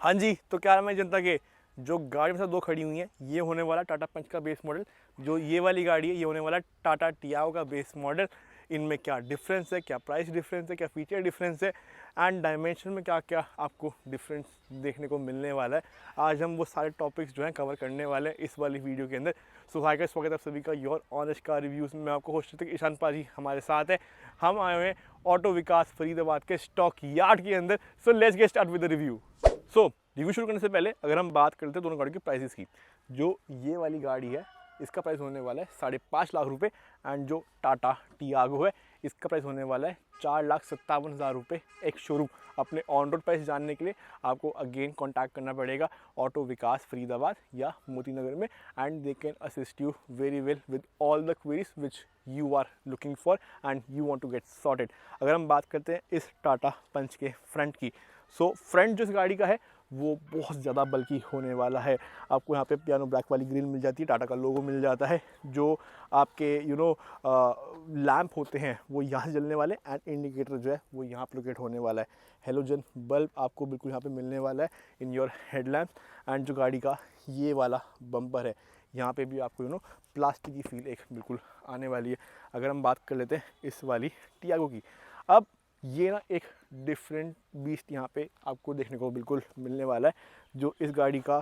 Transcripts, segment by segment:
हाँ जी, तो क्या नाम है जनता के जो गाड़ी में से दो खड़ी हुई हैं, ये होने वाला टाटा पंच का बेस मॉडल। जो ये वाली गाड़ी है ये होने वाला टाटा टियागो का बेस मॉडल। इनमें क्या डिफरेंस है, क्या प्राइस डिफरेंस है, क्या फीचर डिफरेंस है एंड डायमेंशन में क्या क्या आपको डिफरेंस देखने को मिलने वाला है। आज हम वो सारे टॉपिक्स जो हैं कवर करने वाले हैं इस वाली वीडियो के अंदर। सो हाय गाइस, स्वागत है आप सभी का योर ऑनेस्ट कार रिव्यूज़ में। मैं आपको होस्ट ईशान पाजी हमारे साथ है। हम आए हुए हैं ऑटो विकास फरीदाबाद के स्टॉक यार्ड के अंदर। So let's get start with the review. So review शुरू करने से पहले अगर हम बात करते हैं दोनों गाड़ी की प्राइसेस की, जो ये वाली गाड़ी है इसका प्राइस होने वाला है 5.5 लाख रुपए एंड जो टाटा टियागो है इसका प्राइस होने वाला है 4,57,000 रुपये। एक शोरूम अपने ऑन रोड प्राइस जानने के लिए आपको अगेन कांटेक्ट करना पड़ेगा ऑटो विकास फरीदाबाद या मोती नगर में and they can assist you very well with all the queries which you are looking for and you want to get sorted. अगर हम बात करते हैं इस टाटा पंच के फ्रंट की, सो फ्रंट जो इस गाड़ी का है वो बहुत ज़्यादा बल्कि होने वाला है। आपको यहाँ पे पियानो ब्लैक वाली ग्रिल मिल जाती है, टाटा का लोगो मिल जाता है, जो आपके लैंप होते हैं वो यहाँ से जलने वाले एंड इंडिकेटर जो है वो यहाँ पर लोकेट होने वाला है। हेलोजन बल्ब आपको बिल्कुल यहाँ पे मिलने वाला है इन योर हेडलैम्प एंड जो गाड़ी का ये वाला बम्पर है यहाँ पे भी आपको प्लास्टिक की फील एक बिल्कुल आने वाली है। अगर हम बात कर लेते हैं इस वाली टियागो की, अब ये ना एक डिफरेंट बीस्ट यहाँ पे आपको देखने को बिल्कुल मिलने वाला है। जो इस गाड़ी का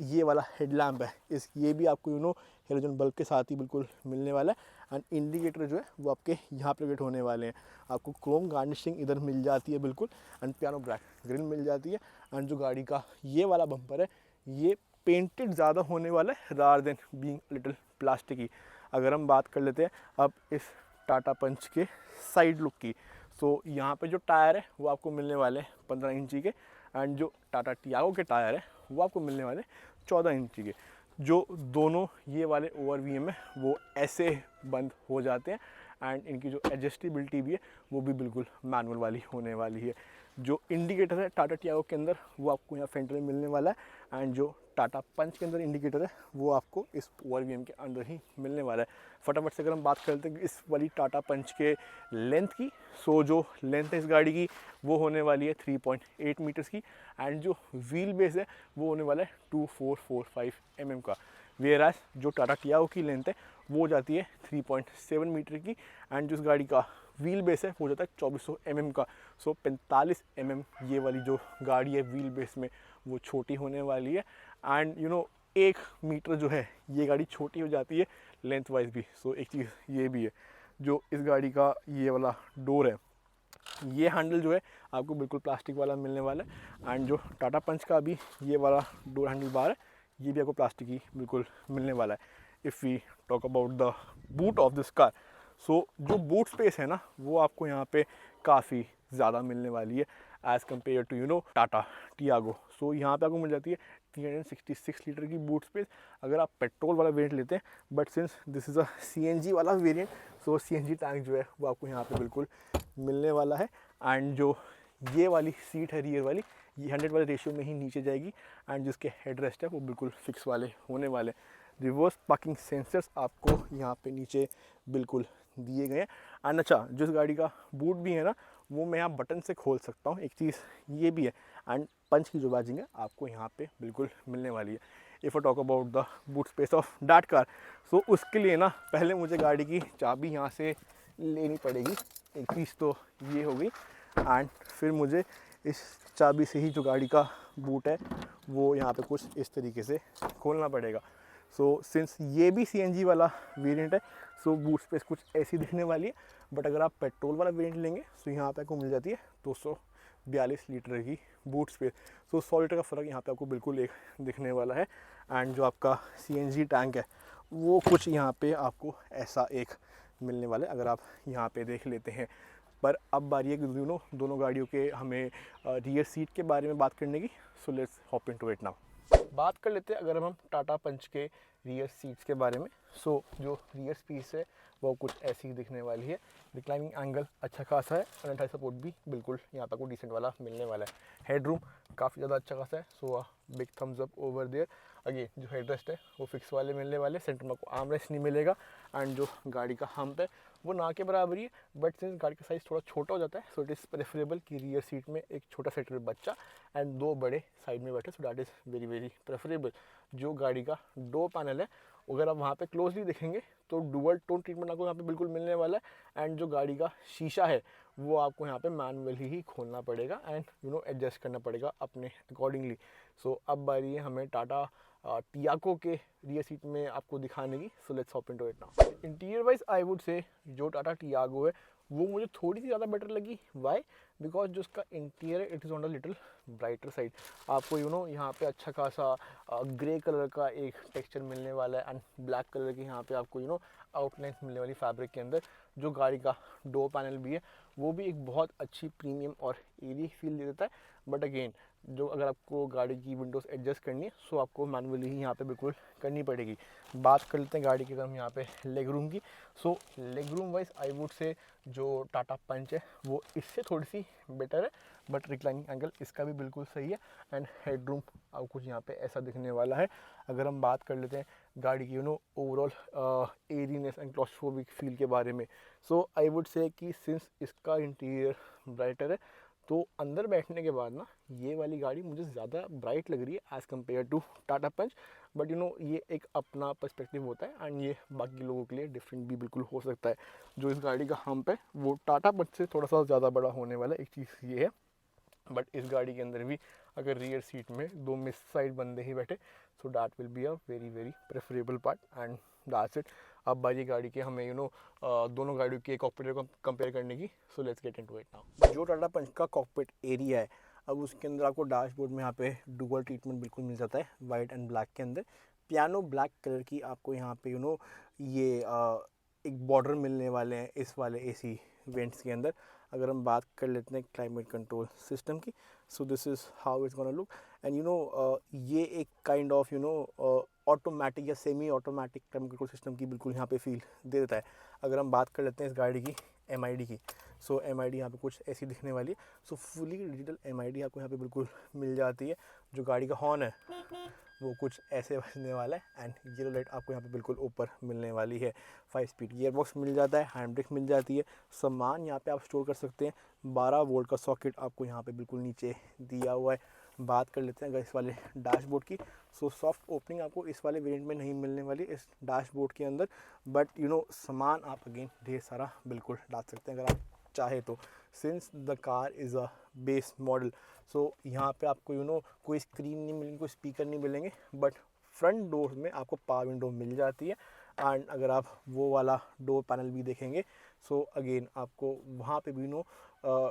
ये वाला हेडलैम्प है ये भी आपको हेलोजन बल्ब के साथ ही बिल्कुल मिलने वाला है एंड इंडिकेटर जो है वो आपके यहाँ पे लोकेट होने वाले हैं। आपको क्रोम गार्निशिंग इधर मिल जाती है बिल्कुल एंड पियानो ब्लैक ग्रिल मिल जाती है एंड जो गाड़ी का ये वाला बम्पर है ये पेंटेड ज़्यादा होने वाला है rather than being little plastic की। अगर हम बात कर लेते हैं अब इस टाटा पंच के साइड लुक की, सो यहाँ पे जो टायर है वो आपको मिलने वाले 15 इंची के एंड जो टाटा टियागो के टायर है वो आपको मिलने वाले 14 इंची के। जो दोनों ये वाले ओवर वी एम है वो ऐसे बंद हो जाते हैं एंड इनकी जो एडजस्टेबिलिटी भी है वो भी बिल्कुल मैनुअल वाली होने वाली है। जो इंडिकेटर है टाटा टियागो के अंदर वो आपको यहाँ फ्रंट में मिलने वाला है एंड जो टाटा पंच के अंदर इंडिकेटर है वो आपको इस ओवर वी एम के अंदर ही मिलने वाला है। फटाफट से अगर हम बात करते हैं इस वाली टाटा पंच के लेंथ की, सो जो लेंथ है इस गाड़ी की वो होने वाली है 3.8 मीटर्स की एंड जो व्हील बेस है वो होने वाला है 2445 mm का। वेयर एज जो टाटा टियागो की लेंथ है वो जाती है 3.7 मीटर की एंड जो इस गाड़ी का व्हील बेस है वो जाता है 2400 mm का। सो 45 mm ये वाली जो गाड़ी है व्हील बेस में वो छोटी होने वाली है एंड 1 मीटर जो है ये गाड़ी छोटी हो जाती है लेंथ वाइज भी। सो एक चीज़ ये भी है, जो इस गाड़ी का ये वाला डोर है ये हैंडल जो है आपको बिल्कुल प्लास्टिक वाला मिलने वाला है एंड जो टाटा पंच का भी ये वाला डोर हैंडल बार है ये भी आपको प्लास्टिक ही बिल्कुल मिलने वाला है। If we talk about the boot of this car, so जो बूट स्पेस है ना वो आपको यहाँ पे काफ़ी ज़्यादा मिलने वाली है as compare to Tata Tiago. So यहाँ पे आपको मिल जाती है 366 लीटर की बूट स्पेस अगर आप पेट्रोल वाला वेरिएंट लेते हैं, but since this is a CNG वाला वेरिएंट सो सीएनजी टैंक जो है वो आपको यहाँ पे बिल्कुल मिलने वाला है एंड जो ये वाली सीट है रियर वाली ये 100 वाले रेशियो में ही नीचे जाएगी एंड जिसके हेड रेस्ट है वो बिल्कुल फिक्स वाले होने वाले। रिवर्स पार्किंग सेंसर्स आपको यहाँ पे नीचे बिल्कुल दिए गए हैं एंड अच्छा जिस गाड़ी का बूट भी है ना वो मैं यहाँ बटन से खोल सकता हूँ, एक चीज़ ये भी है एंड पंच की जो बैजिंग है आपको यहाँ पे बिल्कुल मिलने वाली है। If I talk about the boot space of that car, so उसके लिए ना पहले मुझे गाड़ी की चाबी यहाँ से लेनी पड़ेगी, एक चीज़ तो ये हो गई एंड फिर मुझे इस चाबी से ही जो गाड़ी का बूट है वो यहाँ पे कुछ इस तरीके से खोलना पड़ेगा। सो सिंस ये भी सीएनजी वाला वेरिएंट है सो बूट स्पेस कुछ ऐसी दिखने वाली है, बट अगर आप पेट्रोल वाला वेरिएंट लेंगे तो यहाँ पे आपको मिल जाती है 242 लीटर की बूट स्पेस। सो 100 लीटर का फ़र्क यहाँ पे आपको बिल्कुल एक दिखने वाला है एंड जो आपका सीएनजी टैंक है वो कुछ यहाँ पे आपको ऐसा एक मिलने वाला है अगर आप यहाँ पे देख लेते हैं। पर अब बारी है कि दोनों गाड़ियों के हमें रियर सीट के बारे में बात करने की। So let's hop into it now. बात कर लेते हैं अगर हम टाटा पंच के रियर सीट्स के बारे में। सो जो रियर स्पेस है वो कुछ ऐसी ही दिखने वाली है। रिक्लाइनिंग एंगल अच्छा खासा है और एंटायर सपोर्ट भी बिल्कुल यहाँ पर आपको डिसेंट वाला मिलने वाला है। हेड रूम काफ़ी ज़्यादा अच्छा खासा है, so big thumbs up over there. Again जो हेड रेस्ट है वो फिक्स वाले मिलने वाले, सेंटर में आपको आर्म रेस्ट नहीं मिलेगा एंड जो गाड़ी का हम्प है वो ना के बराबर ही है, बट सिंस गाड़ी का साइज़ थोड़ा छोटा हो जाता है सो इट इज़ प्रेफरेबल कि रियर सीट में एक छोटा सेटर बच्चा एंड 2 बड़े साइड में बैठे, so that is very very preferable. जो गाड़ी का डोर पैनल है अगर आप वहाँ पे क्लोजली देखेंगे तो डुअल टोन ट्रीटमेंट आपको यहाँ पे बिल्कुल मिलने वाला है, एंड जो गाड़ी का शीशा है वो आपको यहाँ पे मैनुअली ही खोलना पड़ेगा एंड एडजस्ट करना पड़ेगा अपने अकॉर्डिंगली। सो अब बारी है हमें टाटा टियागो के रियर सीट में आपको दिखाने की, so let's hop into it now. Interior wise I would से जो टाटा टियागो है वो मुझे थोड़ी सी ज़्यादा बेटर लगी। वाई? बिकॉज जो उसका इंटीरियर है it is on the little brighter side. आपको यहाँ पे अच्छा खासा ग्रे कलर का एक टेक्सचर मिलने वाला है एंड ब्लैक कलर की यहाँ पे आपको आउटलाइंस मिलने वाली फैब्रिक के अंदर। जो गाड़ी का डोर पैनल भी है वो भी एक बहुत अच्छी प्रीमियम और एरी फील दे देता है। बट अगेन जो अगर आपको गाड़ी की विंडोज़ एडजस्ट करनी है सो आपको मैनुअली ही यहाँ पे बिल्कुल करनी पड़ेगी। बात कर लेते हैं गाड़ी के अगर हम यहाँ पे लेग रूम की। सो leg room wise I would से जो टाटा पंच है वो इससे थोड़ी सी बेटर है, बट रिक्लाइनिंग एंगल इसका भी बिल्कुल सही है एंड हेड रूम आपको कुछ यहाँ पे ऐसा दिखने वाला है। अगर हम बात कर लेते हैं गाड़ी की ओवरऑल एरीनेस एंड क्लॉस्ट्रोफोबिक फील के बारे में, सो आई वुड से कि सिंस इसका इंटीरियर ब्राइटर है तो अंदर बैठने के बाद ना ये वाली गाड़ी मुझे ज़्यादा ब्राइट लग रही है as compare to Tata punch. But ये एक अपना पर्सपेक्टिव होता है एंड ये बाकी लोगों के लिए डिफरेंट भी बिल्कुल हो सकता है। जो इस गाड़ी का हम्प है वो टाटा पंच से थोड़ा सा ज़्यादा बड़ा होने वाला है, एक चीज़ ये है। बट इस गाड़ी के अंदर भी अगर रियर सीट में 2 मिस साइड बंदे ही बैठे so that will be a very very preferable part and that's it. अब बारी गाड़ी के हमें दोनों गाड़ियों के कॉकपिट को कंपेयर करने की, so let's get into it now. जो टाटा पंच का कॉकपिट एरिया है अब उसके अंदर आपको डैशबोर्ड में यहाँ पे डुअल ट्रीटमेंट बिल्कुल मिल जाता है वाइट एंड ब्लैक के अंदर। पियानो ब्लैक कलर की आपको यहाँ पे ये एक बॉर्डर मिलने वाले हैं इस वाले एसी वेंट्स के अंदर। अगर हम बात कर लेते हैं क्लाइमेट कंट्रोल सिस्टम की, so this is how it's gonna look and ये एक काइंड ऑफ ऑटोमेटिक या semi automatic climate control system की बिल्कुल यहाँ पे फील दे देता है। अगर हम बात कर लेते हैं इस गाड़ी की MID की, सो MID यहाँ पे कुछ ऐसी दिखने वाली है। सो फुली डिजिटल MID आपको यहाँ पे बिल्कुल मिल जाती है। जो गाड़ी का हॉर्न है वो कुछ ऐसे बजने वाला है एंड येलो लाइट आपको यहाँ पे बिल्कुल ऊपर मिलने वाली है। 5 स्पीड गियर बॉक्स मिल जाता है, हैंड ब्रेक मिल जाती है। सामान यहाँ पे आप स्टोर कर सकते हैं। 12 वोल्ट का सॉकेट आपको यहाँ पे बिल्कुल नीचे दिया हुआ है। बात कर लेते हैं अगर इस वाले डैशबोर्ड की, सो सॉफ्ट ओपनिंग आपको इस वाले वेरिएंट में नहीं मिलने वाली इस डैशबोर्ड के अंदर। बट सामान आप अगेन ढेर सारा बिल्कुल डाल सकते हैं अगर आप चाहे तो, since the car is a base model. So यहाँ पे आपको कोई स्क्रीन नहीं मिलेंगे, कोई स्पीकर नहीं मिलेंगे, बट फ्रंट डोर में आपको पावर विंडो मिल जाती है। एंड अगर आप वो वाला डोर पैनल भी देखेंगे सो अगेन आपको वहाँ पे भी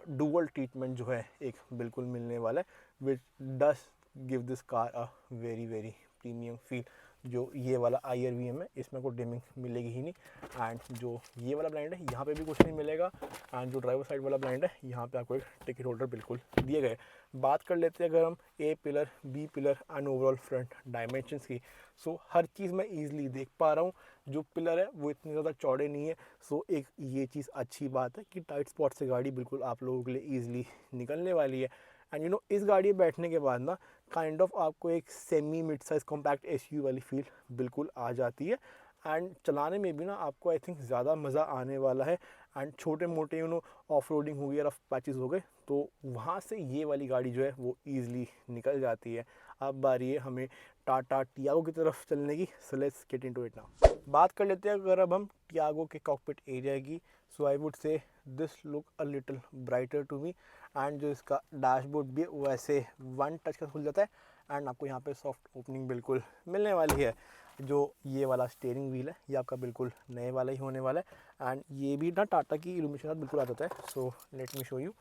डुअल ट्रीटमेंट जो है एक बिल्कुल मिलने वाला है which does give this car a very very premium feel. जो ये वाला IRVM है इसमें कोई डिमिंग मिलेगी ही नहीं, एंड जो ये वाला ब्लाइंड है यहाँ पे भी कुछ नहीं मिलेगा, एंड जो ड्राइवर साइड वाला ब्लाइंड है यहाँ पे आपको एक टिकट होल्डर बिल्कुल दिए गए। बात कर लेते हैं अगर हम A pillar, B pillar and overall front dimensions की, सो हर चीज़ मैं ईजिली देख पा रहा हूँ। जो पिलर है वो इतने ज़्यादा चौड़े नहीं है, सो एक ये चीज़ अच्छी बात है कि टाइट स्पॉट से गाड़ी बिल्कुल आप लोगों के लिए ईजिली निकलने वाली है। एंड इस गाड़ी में बैठने के बाद ना काइंड ऑफ आपको एक semi mid size compact SUV वाली फील बिल्कुल आ जाती है, एंड चलाने में भी ना आपको आई थिंक ज़्यादा मज़ा आने वाला है। एंड छोटे मोटे ऑफ रोडिंग हो गई, रफ पैचेस हो गए तो वहाँ से ये वाली गाड़ी जो है वो ईज़िली निकल जाती है। अब बारी है हमें टाटा टियागो की तरफ चलने की, so let's get into it now. बात कर लेते हैं अगर अब हम टियागो के कॉकपिट एरिया की, so I would say this look a little brighter to me. And जो इसका डैशबोर्ड भी वो ऐसे 1 टच का खुल जाता है एंड आपको यहाँ पे सॉफ्ट ओपनिंग बिल्कुल मिलने वाली है। जो ये वाला स्टीयरिंग व्हील है ये आपका बिल्कुल नए वाला ही होने वाला है, एंड ये भी ना टाटा की इल्यूमिनेशन के साथ बिल्कुल आ जाता है। So let me show you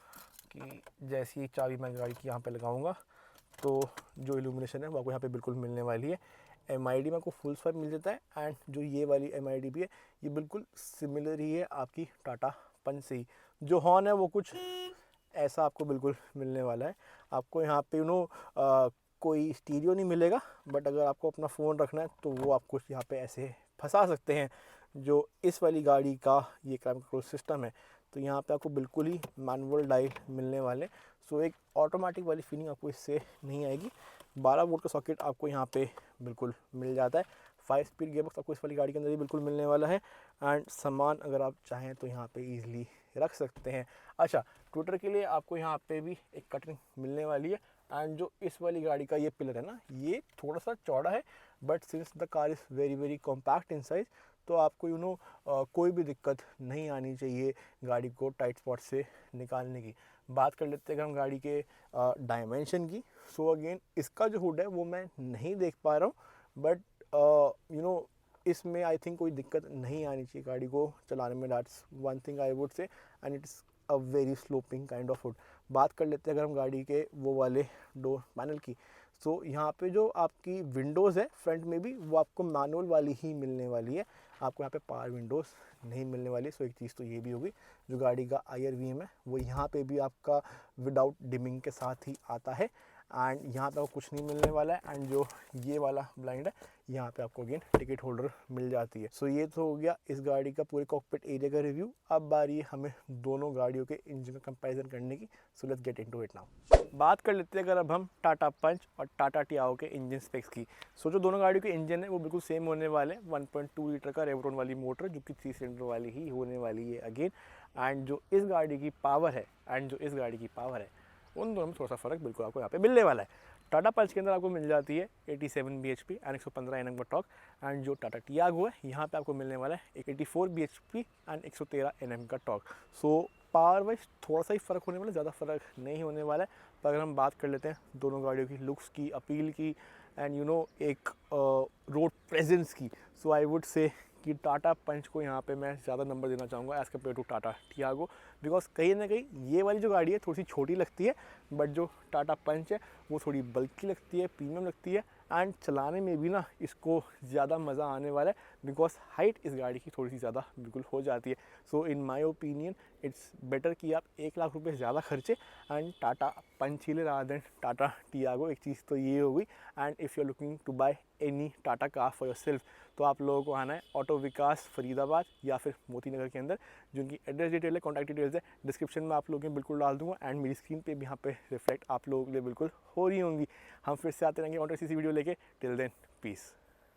कि जैसी चाबी मैं गाड़ी की यहाँ पे लगाऊंगा तो जो इल्यूमिनेशन है वो आपको यहाँ पे बिल्कुल मिलने वाली है। MID में आपको फुल स्वाइप मिल जाता है, एंड जो ये वाली MID भी है ये बिल्कुल सिमिलर ही है आपकी टाटा पंच से ही। जो हॉर्न है वो कुछ ऐसा आपको बिल्कुल मिलने वाला है। आपको यहाँ पे कोई स्टीरियो नहीं मिलेगा, बट अगर आपको अपना फ़ोन रखना है तो वो आपको यहाँ पे ऐसे फंसा सकते हैं। जो इस वाली गाड़ी का ये क्लाइमेट कंट्रोल सिस्टम है तो यहाँ पे आपको बिल्कुल ही मैनुअल डायल मिलने वाले, सो एक ऑटोमेटिक वाली फीलिंग आपको इससे नहीं आएगी। 12 वोल्ट का सॉकेट आपको यहाँ पे बिल्कुल मिल जाता है। 5 स्पीड गियरबॉक्स आपको इस वाली गाड़ी के अंदर ही बिल्कुल मिलने वाला है। एंड सामान अगर आप चाहें तो यहाँ पे ईजिली रख सकते हैं। अच्छा, ट्विटर के लिए आपको यहाँ पे भी एक कटिंग मिलने वाली है। एंड जो इस वाली गाड़ी का ये पिलर है ना, ये थोड़ा सा चौड़ा है, but since the car is very very compact in size, तो आपको कोई भी दिक्कत नहीं आनी चाहिए गाड़ी को टाइट स्पॉट से निकालने की। बात कर लेते हैं अगर हम गाड़ी के डायमेंशन की। सो अगेन इसका जो हुड है वो मैं नहीं देख पा रहा हूँ, बट इसमें आई थिंक कोई दिक्कत नहीं आनी चाहिए गाड़ी को चलाने में। That's one thing I would से, and it's a very sloping kind of hood. बात कर लेते हैं अगर हम गाड़ी के वो वाले डोर पैनल की। सो यहाँ पे जो आपकी विंडोज़ है फ्रंट में भी, वो आपको मैनुअल वाली ही मिलने वाली है, आपको यहाँ पे पावर विंडोज़ नहीं मिलने वाली। सो एक चीज़ तो ये भी होगी। जो गाड़ी का IRVM है वो यहाँ पे भी आपका विदाउट डिमिंग के साथ ही आता है, एंड यहाँ पे आपको कुछ नहीं मिलने वाला है। एंड जो ये वाला ब्लाइंड है, यहाँ पे आपको अगेन टिकट होल्डर मिल जाती है। सो ये तो हो गया इस गाड़ी का पूरे कॉकपिट एरिया का रिव्यू। अब बारी है हमें दोनों गाड़ियों के इंजन का कंपैरिजन करने की। So let's get into it now. बात कर लेते हैं अगर अब हम टाटा पंच और टाटा टियागो के इंजन स्पेक्स की। सो जो दोनों गाड़ियों के इंजन है वो बिल्कुल सेम होने वाले हैं। 1.2 लीटर का रेवरोन वाली मोटर, जो कि 3 सिलेंडर वाली ही होने वाली है अगेन। एंड जो इस गाड़ी की पावर है उन दोनों में थोड़ा सा फ़र्क बिल्कुल आपको यहाँ पे मिलने वाला है। टाटा पंच के अंदर आपको मिल जाती है 87 bhp एंड 115 Nm का टॉर्क। एंड जो टाटा टियागो है, यहाँ पे आपको मिलने वाला है एक 84 bhp एंड 113 Nm का टॉर्क। सो पावर वाइज थोड़ा सा ही फ़र्क होने वाला है, ज़्यादा फ़र्क नहीं होने वाला है। पर अगर हम बात कर लेते हैं दोनों गाड़ियों की लुक्स की, अपील की, एंड एक रोड प्रेजेंस की, सो आई वुड से कि टाटा पंच को यहाँ पे मैं ज़्यादा नंबर देना चाहूँगा as compare to Tata Tiago. Because कहीं ना कहीं ये वाली जो गाड़ी है थोड़ी सी छोटी लगती है, बट जो टाटा पंच है वो थोड़ी बल्की लगती है, प्रीमियम लगती है। एंड चलाने में भी ना इसको ज़्यादा मज़ा आने वाला है, बिकॉज हाइट इस गाड़ी की थोड़ी सी ज़्यादा बिल्कुल हो जाती है। सो इन माई ओपिनियन इट्स बेटर कि आप 1 लाख रुपये ज़्यादा खर्चे एंड टाटा पंच ही ले रादर देन टाटा टियागो। एक चीज़ तो ये हो गई। And if you are looking to buy any Tata car for yourself, तो आप लोगों को आना है ऑटो विकास फरीदाबाद या फिर मोती नगर के अंदर। जिनकी एड्रेस डिटेल है, कॉन्टैक्ट डिटेल्स है, डिस्क्रिप्शन में आप लोगों के बिल्कुल डाल दूंगा, एंड मेरी स्क्रीन पे भी यहाँ पे रिफ्लेक्ट आप लोगों के लिए बिल्कुल हो रही होंगी। हम फिर से आते रहेंगे ऑटो वीडियो लेके। Till then piece.